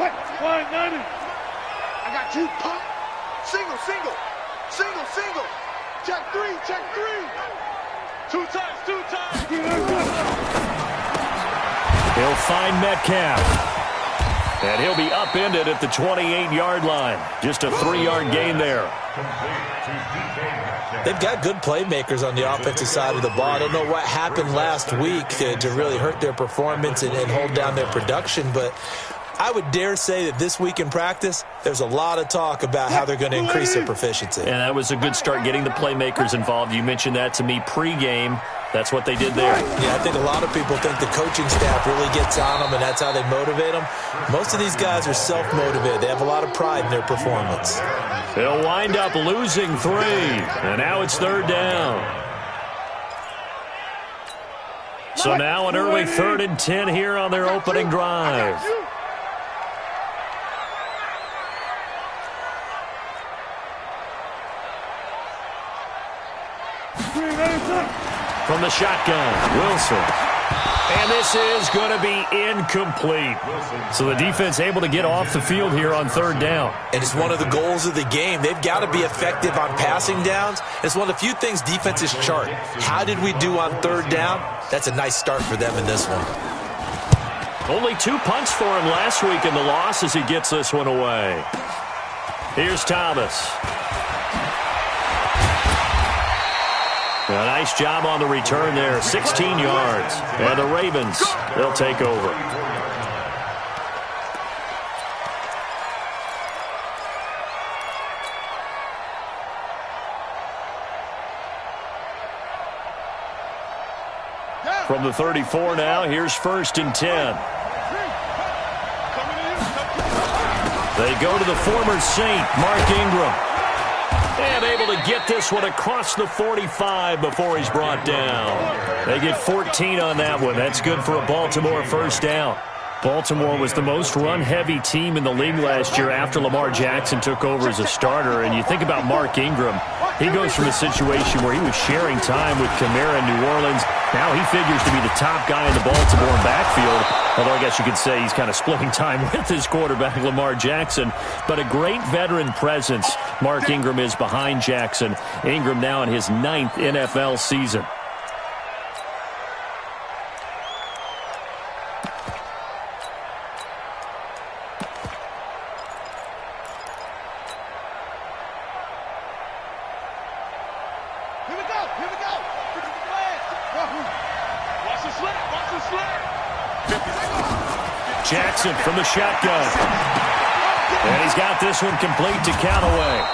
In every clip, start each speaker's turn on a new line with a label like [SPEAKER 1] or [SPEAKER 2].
[SPEAKER 1] I got you, pump. Single, single. Single, single. Check three, check three. Two times, two times.
[SPEAKER 2] He'll find Metcalf. And he'll be upended at the 28-yard line. Just a 3-yard gain there.
[SPEAKER 3] They've got good playmakers on the offensive side of the ball. I don't know what happened last week to really hurt their performance and hold down their production, but I would dare say that this week in practice, there's a lot of talk about how they're going to increase their proficiency.
[SPEAKER 2] And that was a good start getting the playmakers involved. You mentioned that to me pregame. That's what they did there.
[SPEAKER 3] Yeah, I think a lot of people think the coaching staff really gets on them, and that's how they motivate them. Most of these guys are self-motivated. They have a lot of pride in their performance.
[SPEAKER 2] They'll wind up losing 3, and now it's 3rd down. So now an early 3rd and 10 here on their opening drive. From the shotgun, Wilson. And this is going to be incomplete. So the defense able to get off the field here on 3rd down.
[SPEAKER 3] And it's one of the goals of the game. They've got to be effective on passing downs. It's one of the few things defenses chart. How did we do on 3rd down? That's a nice start for them in this one.
[SPEAKER 2] Only 2 punts for him last week in the loss as he gets this one away. Here's Thomas. A nice job on the return there, 16 yards. And the Ravens, they'll take over. From the 34 now, here's 1st and 10. They go to the former Saint, Mark Ingram. And able to get this one across the 45 before he's brought down. They get 14 on that one. That's good for a Baltimore 1st down. Baltimore was the most run-heavy team in the league last year after Lamar Jackson took over as a starter. And you think about Mark Ingram, he goes from a situation where he was sharing time with Kamara in New Orleans. Now he figures to be the top guy in the Baltimore backfield. Although I guess you could say he's kind of splitting time with his quarterback, Lamar Jackson. But a great veteran presence Mark Ingram is behind Jackson. Ingram now in his 9th NFL season. Jackson from the shotgun. And he's got this one complete to Callaway.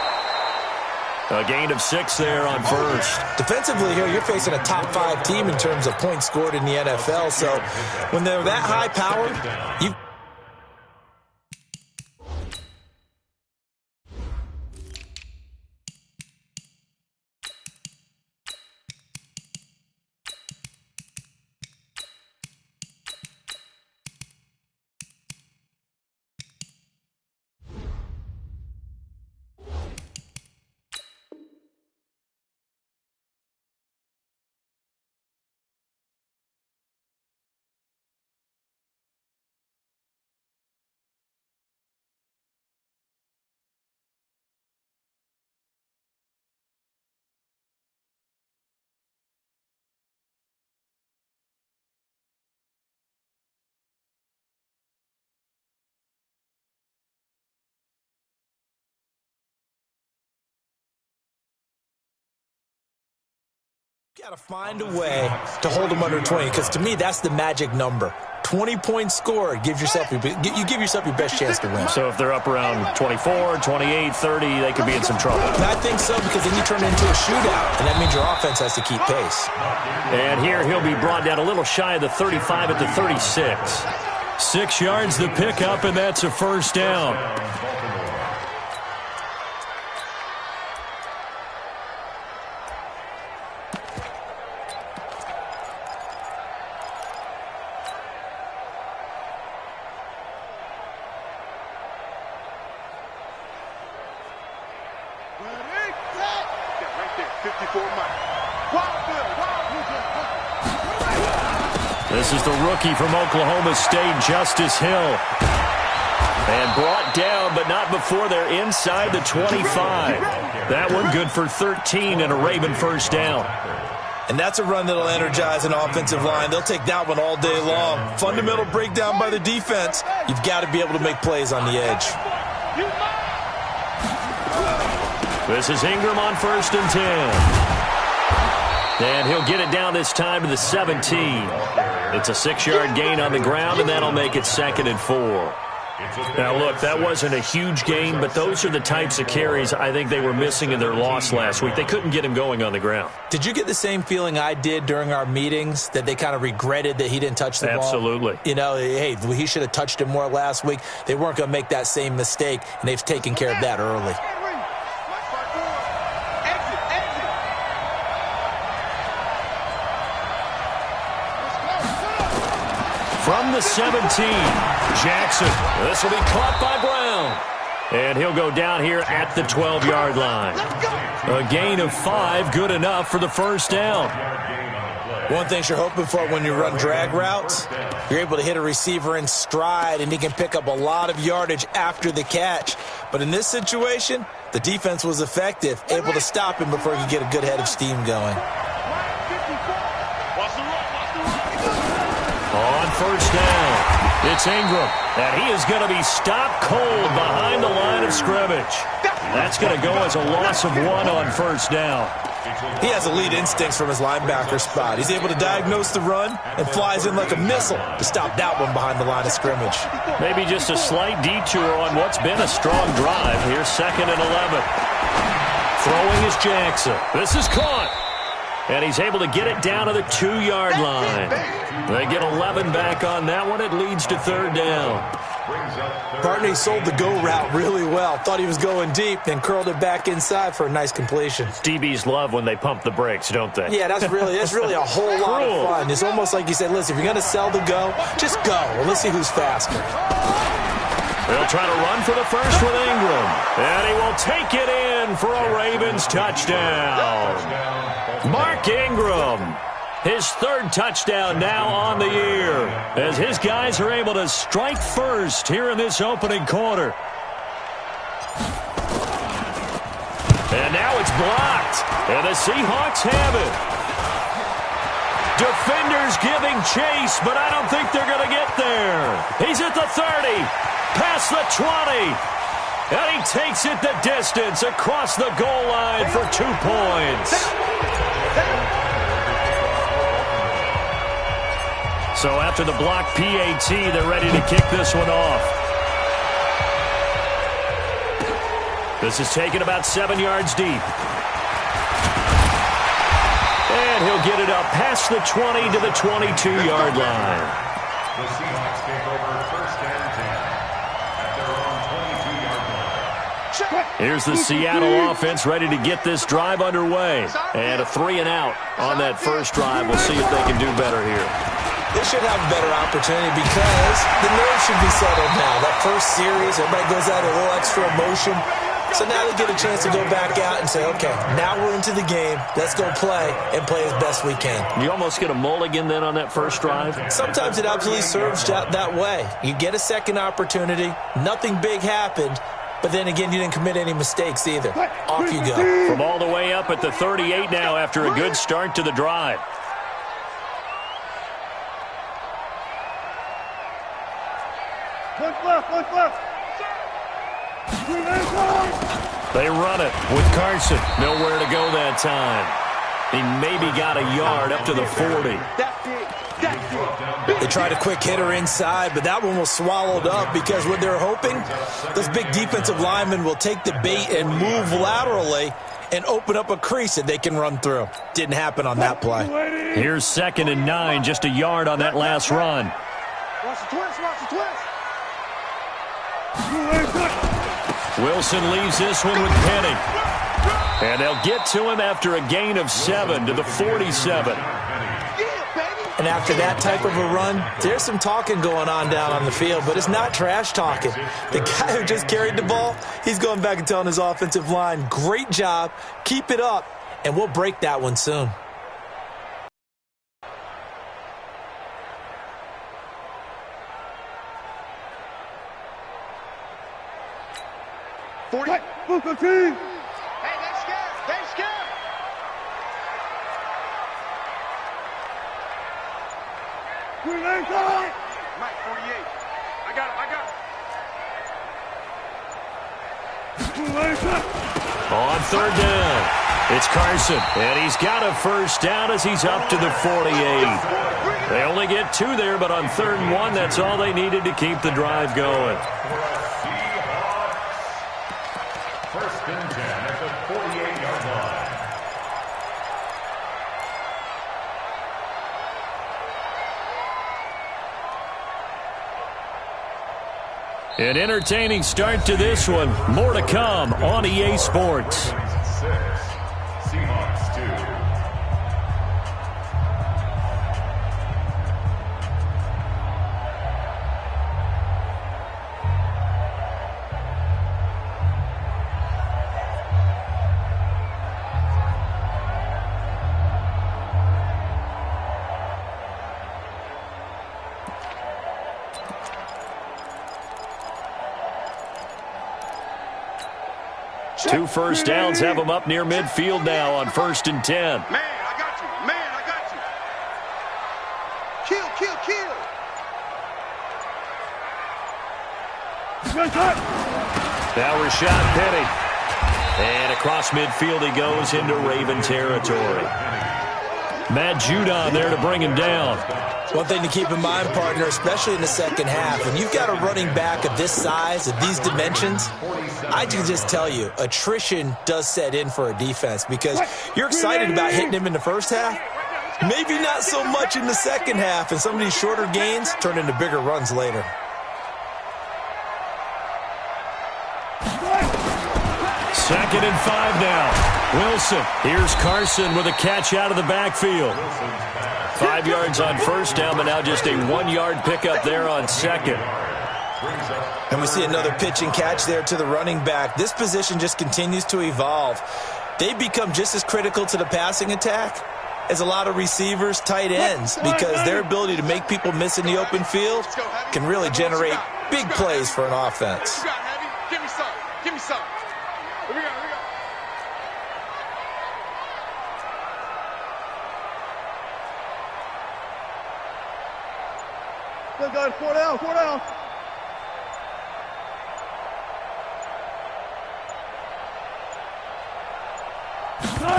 [SPEAKER 2] A gain of 6 there on 1st.
[SPEAKER 3] Defensively here, you're facing a top 5 team in terms of points scored in the NFL. So when they're that high powered, you got to find a way to hold them under 20, because to me that's the magic number. 20 points scored gives yourself you give yourself your best chance to win.
[SPEAKER 2] So if they're up around 24, 28, 30, they could be in some trouble.
[SPEAKER 3] And I think so, because then you turn it into a shootout, and that means your offense has to keep pace.
[SPEAKER 2] And here he'll be brought down a little shy of the 35 at the 36. 6 yards the pickup, and that's a 1st down. This is the rookie from Oklahoma State, Justice Hill. And brought down, but not before they're inside the 25. That one good for 13 and a Raven first down.
[SPEAKER 3] And that's a run that'll energize an offensive line. They'll take that one all day long. Fundamental breakdown by the defense. You've got to be able to make plays on the edge.
[SPEAKER 2] This is Ingram on 1st and 10. And he'll get it down this time to the 17. It's a 6-yard gain on the ground, and that'll make it 2nd and 4. Now, look, that wasn't a huge gain, but those are the types of carries I think they were missing in their loss last week. They couldn't get him going on the ground.
[SPEAKER 3] Did you get the same feeling I did during our meetings, that they kind of regretted that he didn't touch the ball?
[SPEAKER 2] Absolutely.
[SPEAKER 3] You know, hey, he should have touched it more last week. They weren't going to make that same mistake, and they've taken care of that early.
[SPEAKER 2] From the 17, Jackson. This will be caught by Brown. And he'll go down here at the 12-yard line. A gain of 5, good enough for the first down.
[SPEAKER 3] One thing you're hoping for when you run drag routes, you're able to hit a receiver in stride, and he can pick up a lot of yardage after the catch. But in this situation, the defense was effective, able to stop him before he could get a good head of steam going.
[SPEAKER 2] On first down, it's Ingram, and he is going to be stopped cold behind the line of scrimmage. That's going to go as a loss of 1 on first down.
[SPEAKER 3] He has elite instincts from his linebacker spot. He's able to diagnose the run and flies in like a missile to stop that one behind the line of scrimmage.
[SPEAKER 2] Maybe just a slight detour on what's been a strong drive. Here's 2nd and 11. Throwing is Jackson. This is caught. And he's able to get it down to the 2-yard line. They get 11 back on that one. It leads to 3rd down.
[SPEAKER 3] Partney sold the go route really well. Thought he was going deep, then curled it back inside for a nice completion.
[SPEAKER 2] DBs love when they pump the brakes, don't they?
[SPEAKER 3] Yeah, that's really a whole lot of fun. It's almost like you said, listen, if you're going to sell the go, just go. Well, let's see who's faster.
[SPEAKER 2] They'll try to run for the first with Ingram. And he will take it in for a Ravens touchdown. Mark Ingram, his 3rd touchdown now on the year, as his guys are able to strike first here in this opening quarter. And now it's blocked, and the Seahawks have it. Defenders giving chase, but I don't think they're going to get there. He's at the 30, past the 20, and he takes it the distance across the goal line for 2 points. So after the block PAT, they're ready to kick this one off. This is taken about 7 yards deep. And he'll get it up past the 20 to the 22-yard line.
[SPEAKER 4] The Seahawks take over 1st and 10 at their own 22-yard line.
[SPEAKER 2] Here's the Seattle offense ready to get this drive underway. And a 3 and out on that first drive. We'll see if they can do better here.
[SPEAKER 3] They should have a better opportunity because the nerves should be settled now. That first series, everybody goes out a little extra emotion. So now they get a chance to go back out and say, okay, now we're into the game. Let's go play and play as best we can.
[SPEAKER 2] You almost get a mulligan then on that first drive?
[SPEAKER 3] Sometimes it absolutely serves that way. You get a second opportunity. Nothing big happened. But then again, you didn't commit any mistakes either. Off you go.
[SPEAKER 2] From all the way up at the 38 now after a good start to the drive. They run it with Carson. Nowhere to go that time. He maybe got a yard up to the 40.
[SPEAKER 3] They tried a quick hitter inside, but that one was swallowed up because what they're hoping, those big defensive linemen will take the bait and move laterally and open up a crease that they can run through. Didn't happen on that play.
[SPEAKER 2] Here's 2nd and 9, just a yard on that last run.
[SPEAKER 1] Watch the twist, watch the twist.
[SPEAKER 2] Wilson leaves this one with Penny. And they'll get to him after a gain of 7 to the 47.
[SPEAKER 3] And after that type of a run, there's some talking going on down on the field, but it's not trash talking. The guy who just carried the ball, he's going back and telling his offensive line, great job, keep it up, and we'll break that one soon.
[SPEAKER 1] 40. Hey, they scared. They scared. Mike, 48. I got him.
[SPEAKER 2] On third down, it's Carson, and he's got a first down as he's up to the 48. They only get 2 there, but on 3rd and 1, that's all they needed to keep the drive going.
[SPEAKER 4] First and 10 at the 48-yard line.
[SPEAKER 2] An entertaining start to this one. More to come on EA Sports.
[SPEAKER 4] 6, Seahawks 2.
[SPEAKER 2] Two first downs have them up near midfield now on 1st and 10.
[SPEAKER 1] Man, I got you. Man, I got you. Kill.
[SPEAKER 2] Now Rashad Penny. And across midfield he goes into Raven territory. Matt Judon there to bring him down.
[SPEAKER 3] One thing to keep in mind, partner, especially in the second half, when you've got a running back of this size, of these dimensions, I can just tell you, attrition does set in for a defense because you're excited about hitting him in the first half. Maybe not so much in the second half, and some of these shorter gains turn into bigger runs later.
[SPEAKER 2] Second and 5 now. Wilson. Here's Carson with a catch out of the backfield. 5 yards on first down, but now just a 1-yard pickup there on second.
[SPEAKER 3] And we see another pitch and catch there to the running back. This position just continues to evolve. They become just as critical to the passing attack as a lot of receivers, tight ends, because their ability to make people miss in the open field can really generate big plays for an offense.
[SPEAKER 1] Give me some. Give me some. Here we go. Still got 4 down.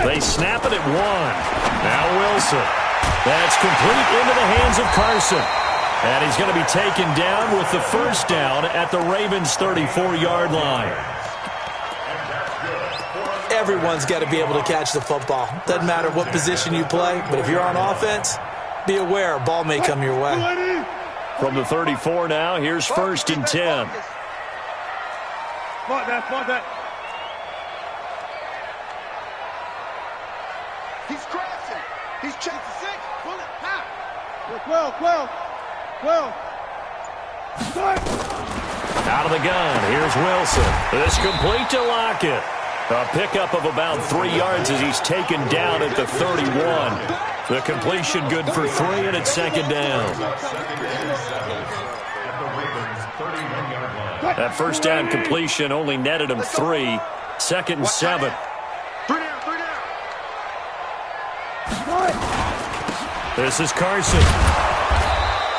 [SPEAKER 2] They snap it at 1. Now Wilson. That's complete into the hands of Carson. And he's going to be taken down with the first down at the Ravens' 34-yard line.
[SPEAKER 3] Everyone's got to be able to catch the football. Doesn't matter what position you play, but if you're on offense, be aware a ball may come your way.
[SPEAKER 2] From the 34 now, here's 1st and 10.
[SPEAKER 1] Come on, that. He's crashing. He's chasing 6. Pull it. Now. 12.
[SPEAKER 2] Out of the gun, here's Wilson. This complete to Lockett. A pickup of about 3 yards as he's taken down at the 31. The completion good for 3, and it's second down. That first down completion only netted him 3. 2nd and 7.
[SPEAKER 1] 3 down.
[SPEAKER 2] This is Carson.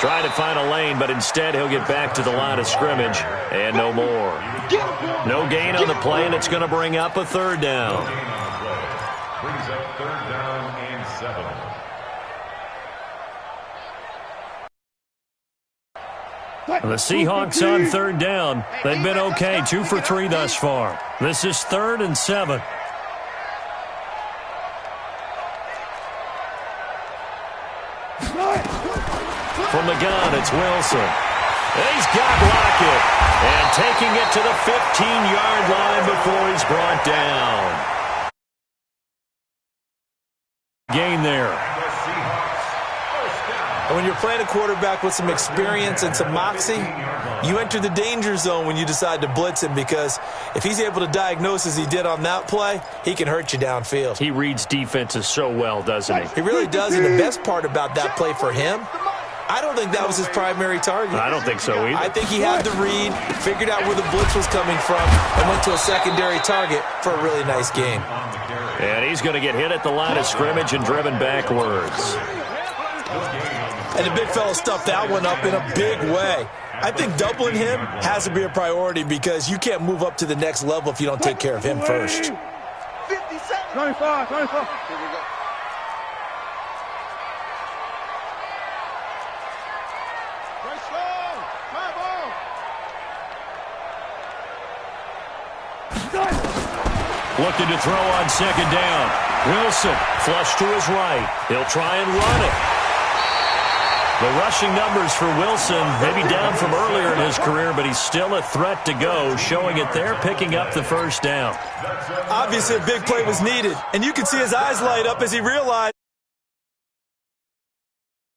[SPEAKER 2] Trying to find a lane, but instead he'll get back to the line of scrimmage, and no more. No gain on the play, and it's going to bring up a 3rd down.
[SPEAKER 4] Brings up 3rd down and 7.
[SPEAKER 2] The Seahawks on 3rd down. They've been okay, 2 for 3 thus far. This is 3rd and 7. From the gun, it's Wilson. He's got Lockett. And taking it to the 15-yard line before he's brought down. Gain there.
[SPEAKER 3] And when you're playing a quarterback with some experience and some moxie, you enter the danger zone when you decide to blitz him, because if he's able to diagnose as he did on that play, he can hurt you downfield.
[SPEAKER 2] He reads defenses so well, doesn't he?
[SPEAKER 3] He really does, and the best part about that play for him I don't think that was his primary target.
[SPEAKER 2] I don't think so either.
[SPEAKER 3] I think he had the read, figured out where the blitz was coming from, and went to a secondary target for a really nice game.
[SPEAKER 2] And he's going to get hit at the line of scrimmage and driven backwards.
[SPEAKER 3] And the big fella stuffed that one up in a big way. I think doubling him has to be a priority because you can't move up to the next level if you don't take care of him first.
[SPEAKER 1] 25. Here we go.
[SPEAKER 2] Looking to throw on second down. Wilson, flush to his right. He'll try and run it. The rushing numbers for Wilson, maybe down from earlier in his career, but he's still a threat to go, showing it there, picking up the first down.
[SPEAKER 3] Obviously, a big play was needed, and you can see his eyes light up as he realized